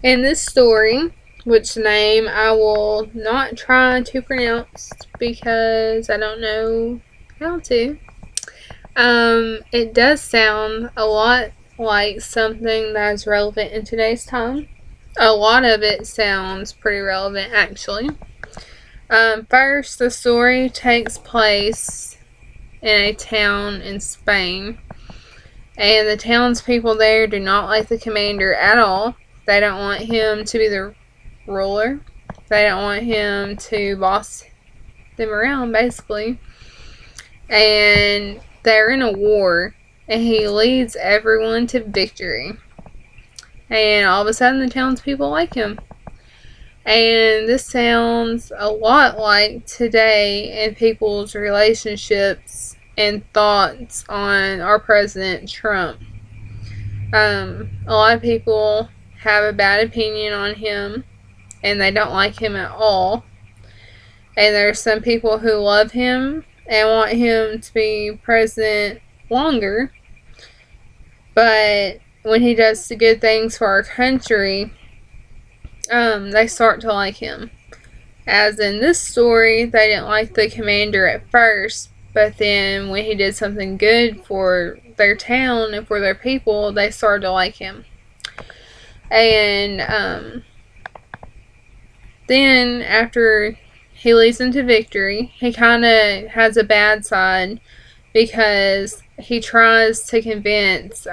In this story, which name I will not try to pronounce because I don't know how to, it does sound a lot like something that's relevant in today's time. A lot of it sounds pretty relevant, actually. First, the story takes place in a town in Spain, and the townspeople there do not like the commander at all. They don't want him to be the ruler. They don't want him to boss them around, basically. And they're in a war, and he leads everyone to victory. And all of a sudden, the townspeople like him. And this sounds a lot like today in people's relationships and thoughts on our President Trump. A lot of people have a bad opinion on him and they don't like him at all. And there's some people who love him and want him to be president longer. But when he does the good things for our country, they start to like him. As in this story, they didn't like the commander at first, but then when he did something good for their town and for their people, they started to like him. And then after he leads into victory, he kind of has a bad side because he tries to convince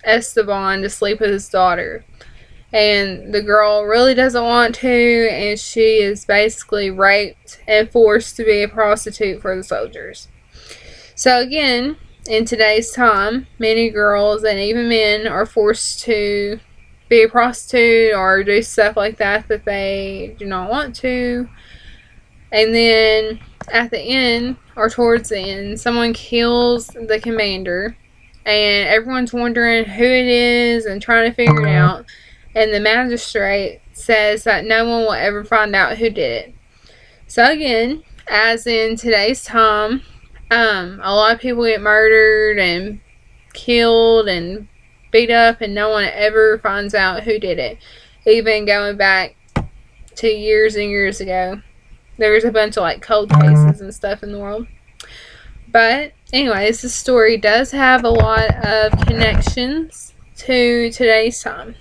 Esteban to sleep with his daughter. And the girl really doesn't want to, and she is basically raped and forced to be a prostitute for the soldiers. So again, in today's time, many girls and even men are forced to be a prostitute or do stuff like that that they do not want to. And then at the end, or towards the end, someone kills the commander, and everyone's wondering who it is and trying to figure it out. And the magistrate says that no one will ever find out who did it. So again, as in today's time, a lot of people get murdered and killed and beat up, and no one ever finds out who did it. Even going back to years and years ago, there's a bunch of like cold cases and stuff in the world. But anyways, this story does have a lot of connections to today's time.